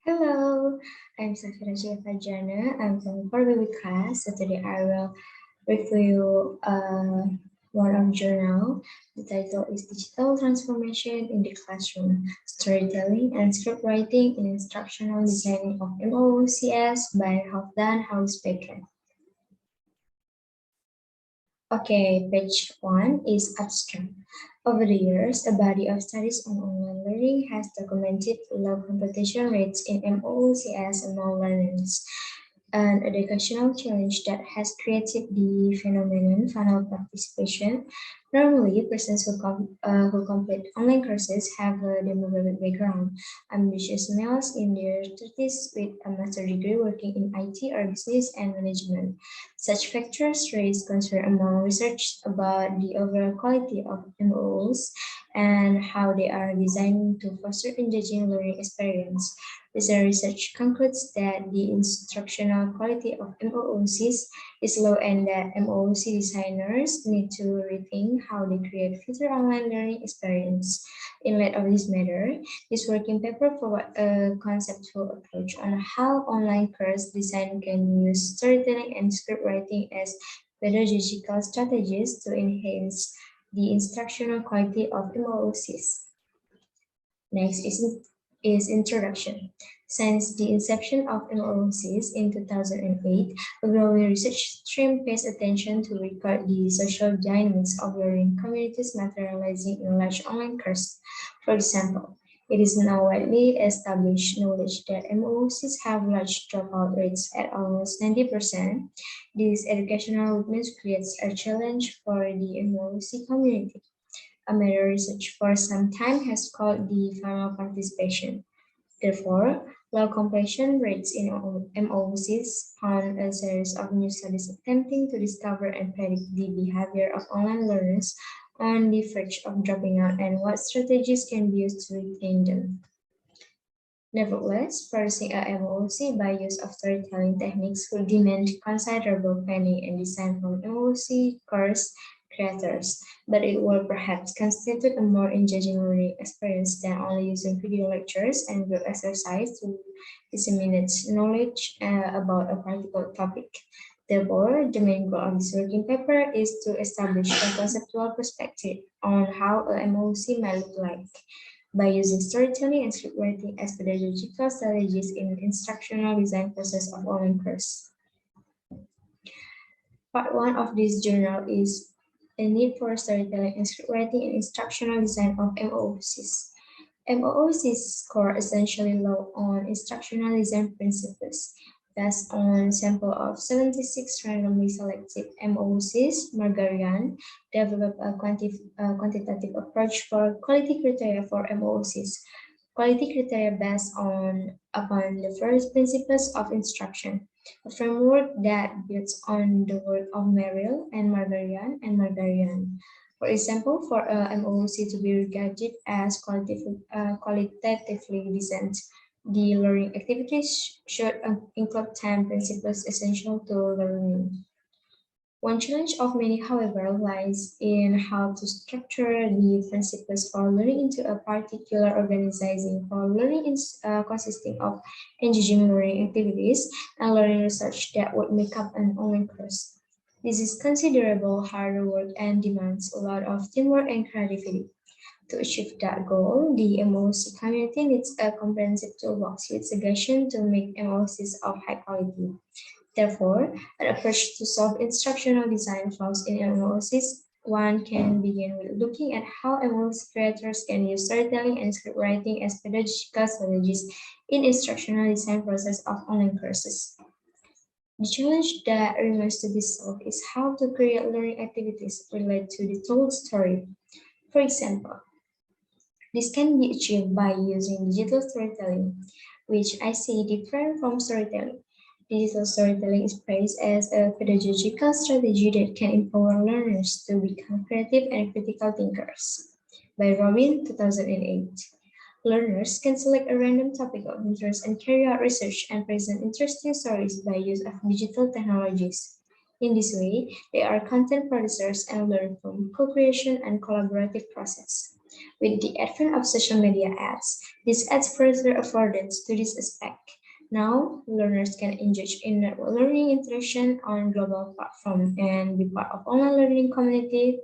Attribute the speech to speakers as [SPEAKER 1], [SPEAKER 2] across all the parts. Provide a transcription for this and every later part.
[SPEAKER 1] Hello, I'm Shafira Fajriane. I'm from Fajriane class. So today I will review one of journal. The title is Digital Transformation in the Classroom, Storytelling and Script Writing in Instructional Designing of MOOCs by Halfdan Hausbecker. Okay, page 1 is abstract. Over the years, a body of studies on online learning has documented low completion rates in MOOCs among learners. An educational challenge that has created the phenomenon funnel participation. Normally, persons who complete online courses have a demographic background, ambitious males in their 30s with a master's degree working in IT or business and management. Such factors raise concern among research about the overall quality of MOOs and how they are designed to foster engaging learning experience. The research concludes that the instructional quality of MOOCs is low and that MOOC designers need to rethink how they create future online learning experience. In light of this matter, this working paper provides a conceptual approach on how online course design can use storytelling and script writing as pedagogical strategies to enhance the instructional quality of MOOCs. Next is introduction. Since the inception of MOOCs in 2008, a growing research stream pays attention to record the social dynamics of learning communities materializing in large online courses. For example, it is now widely established knowledge that MOOCs have large dropout rates at almost 90%. This educational weakness creates a challenge for the MOOC community. A meta research for some time has called the funnel participation. Therefore, low completion rates in MOOCs spawn a series of new studies attempting to discover and predict the behavior of online learners on the verge of dropping out and what strategies can be used to retain them. Nevertheless, producing a MOOC by use of storytelling techniques will demand considerable planning and design from MOOC course creators, but it will perhaps constitute a more engaging learning experience than only using video lectures and group exercise to disseminate knowledge about a particular topic. Therefore, the main goal of this working paper is to establish a conceptual perspective on how a MOOC might look like by using storytelling and script writing as pedagogical strategies in the instructional design process of online course. Part 1 of this journal is a need for storytelling and script writing in instructional design of MOOCs. MOOCs score essentially low on instructional design principles. Based on a sample of 76 randomly selected MOOCs, Fajriane developed a quantitative approach for quality criteria for MOOCs. Quality criteria based upon the first principles of instruction, a framework that builds on the work of Merrill and Fajriane. For example, for a MOOC to be regarded as qualitatively designed, the learning activities should include 10 principles essential to learning. One challenge of many, however, lies in how to structure the principles for learning into a particular organizing for learning consisting of engaging learning activities and learning research that would make up an online course. This is considerable harder work and demands a lot of teamwork and creativity. To achieve that goal, the MOOC community needs a comprehensive toolbox with suggestions to make MOOCs of high quality. Therefore, an approach to solve instructional design flaws in MOOCs, one can begin with looking at how MOOC creators can use storytelling and script writing as pedagogical strategies in instructional design process of online courses. The challenge that remains to be solved is how to create learning activities related to the told story. For example, this can be achieved by using digital storytelling, which I see different from storytelling. Digital storytelling is praised as a pedagogical strategy that can empower learners to become creative and critical thinkers. By Robin, 2008. Learners can select a random topic of interest and carry out research and present interesting stories by use of digital technologies. In this way, they are content producers and learn from co-creation and collaborative process. With the advent of social media ads, this adds further affordance to this aspect. Now, learners can engage in learning interaction on global platform and be part of online learning community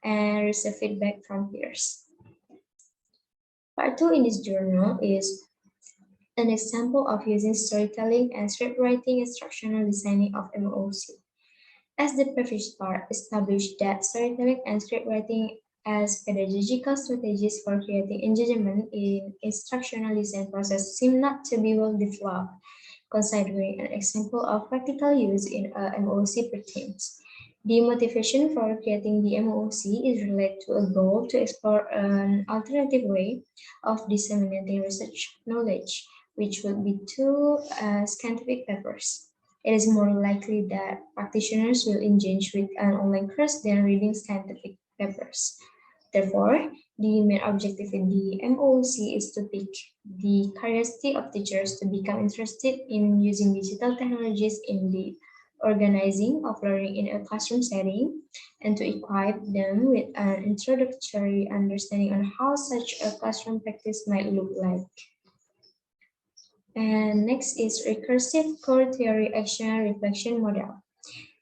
[SPEAKER 1] and receive feedback from peers. Part 2 in this journal is an example of using storytelling and scriptwriting instructional designing of MOOC. As the previous part established that storytelling and scriptwriting as pedagogical strategies for creating engagement in instructional design process seem not to be well developed, considering an example of practical use in a MOOC pertains. The motivation for creating the MOOC is related to a goal to explore an alternative way of disseminating research knowledge, which would be through scientific papers. It is more likely that practitioners will engage with an online course than reading scientific papers. Therefore, the main objective in the MOOC is to pique the curiosity of teachers to become interested in using digital technologies in the organizing of learning in a classroom setting and to equip them with an introductory understanding on how such a classroom practice might look like. And next is recursive core theory action reflection model.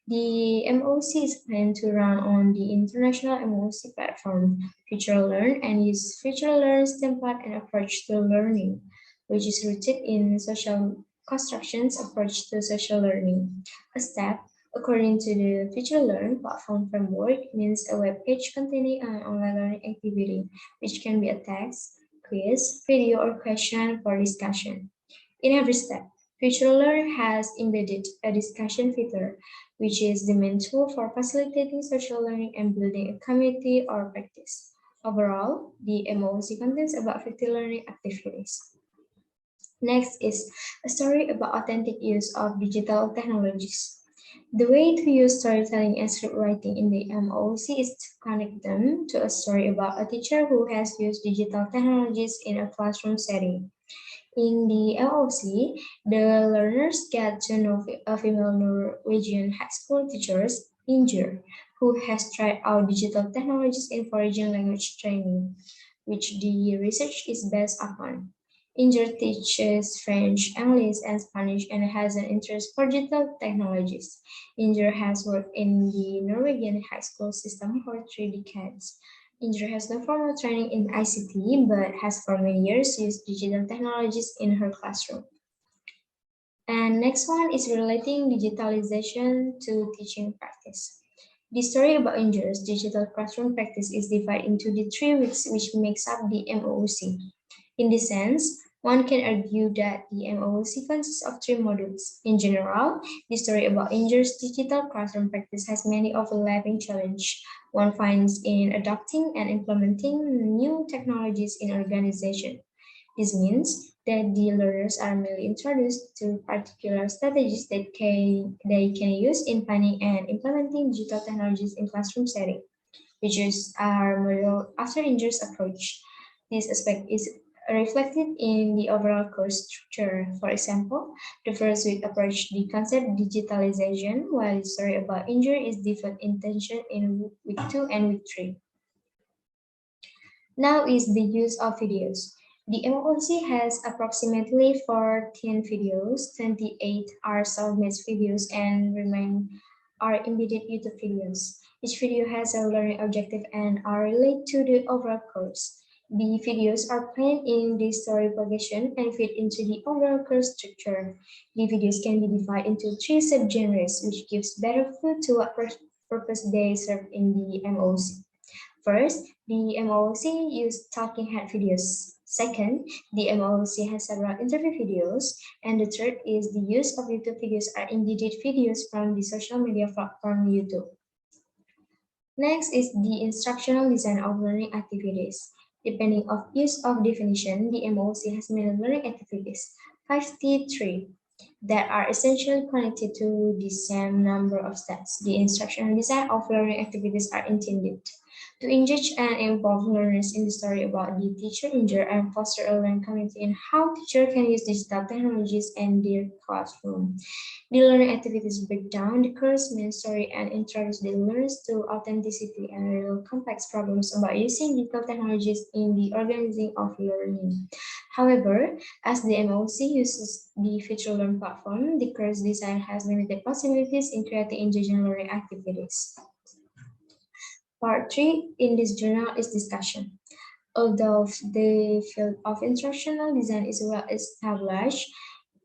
[SPEAKER 1] The MOOC is planned to run on the international MOOC platform FutureLearn and use FutureLearn's template and approach to learning, which is rooted in social constructions approach to social learning. A step, according to the FutureLearn platform framework, means a web page containing an online learning activity, which can be a text, quiz, video, or question for discussion. In every step, FutureLearn has embedded a discussion feature, which is the main tool for facilitating social learning and building a community or practice. Overall, the MOOC contains about 50 learning activities. Next is a story about authentic use of digital technologies. The way to use storytelling and script writing in the MOOC is to connect them to a story about a teacher who has used digital technologies in a classroom setting. In the LOC, the learners get to know a female Norwegian high school teacher, Inger, who has tried out digital technologies in foreign language training, which the research is based upon. Inger teaches French, English, and Spanish and has an interest for digital technologies. Inger has worked in the Norwegian high school system for 3 decades. Indra has no formal training in ICT, but has for many years used digital technologies in her classroom. And next one is relating digitalization to teaching practice. The story about Indra's digital classroom practice is divided into the 3 weeks which makes up the MOOC. In this sense, one can argue that the MOOC consists of 3 modules. In general, the story about Inger's digital classroom practice has many overlapping challenges one finds in adopting and implementing new technologies in organization. This means that the learners are merely introduced to particular strategies that they can use in planning and implementing digital technologies in classroom setting, which is our model after Inger's approach. This aspect is reflected in the overall course structure. For example, the first week approach the concept digitalization, while the story about injury is different intention in week 2 and week 3. Now is the use of videos. The MOOC has approximately 14 videos, 28 are self-made videos, and remain are embedded YouTube videos. Each video has a learning objective and are related to the overall course. The videos are planned in the story progression and fit into the overall course structure. The videos can be divided into 3 subgenres, which gives better clue to what purpose they serve in the MOOC. First, the MOOC uses talking head videos. Second, the MOOC has several interview videos. And the third is the use of YouTube videos are embedded videos from the social media platform YouTube. Next is the instructional design of learning activities. Depending on use of definition, the MOOC has many learning activities, 53, that are essentially connected to the same number of steps. The instructional design of learning activities are intended To engage and involve learners in the story about the teacher injury and foster a learning community and how teachers can use digital technologies in their classroom. The learning activities break down the course main story and introduce the learners to authenticity and real complex problems about using digital technologies in the organizing of learning. However, as the MOC uses the Future Learn platform, the course design has limited possibilities in creating engaging learning activities. Part 3 in this journal is discussion. Although the field of instructional design is well established,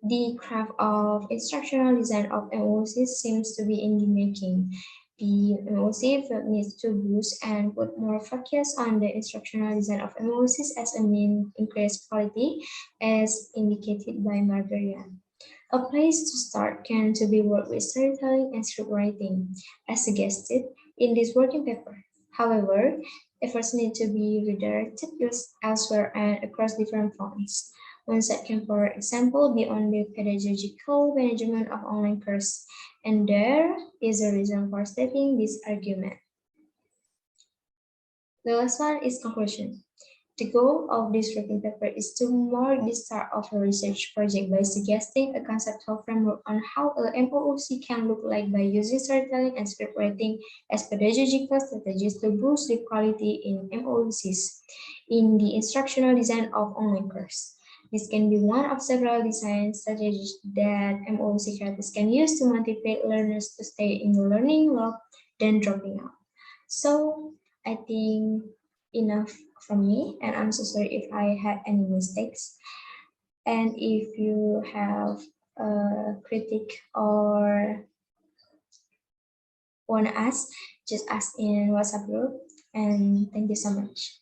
[SPEAKER 1] the craft of instructional design of MOC seems to be in the making. The MOC field needs to boost and put more focus on the instructional design of MOCs as a mean increase quality, as indicated by Margarian. A place to start can to be work with storytelling and script writing, as suggested in this working paper. However, efforts need to be redirected elsewhere and across different fronts. One side can, for example, be on the pedagogical management of online courses, and there is a reason for stating this argument. The last one is conclusion. The goal of this working paper is to mark the start of a research project by suggesting a conceptual framework on how a MOOC can look like by using storytelling and script writing as pedagogical strategies to boost the quality in MOOCs in the instructional design of online courses. This can be one of several design strategies that MOOC creators can use to motivate learners to stay in the learning loop than dropping out. So I think enough from me, and I'm so sorry if I had any mistakes. And if you have a critic or want to ask, just ask in WhatsApp group. And thank you so much.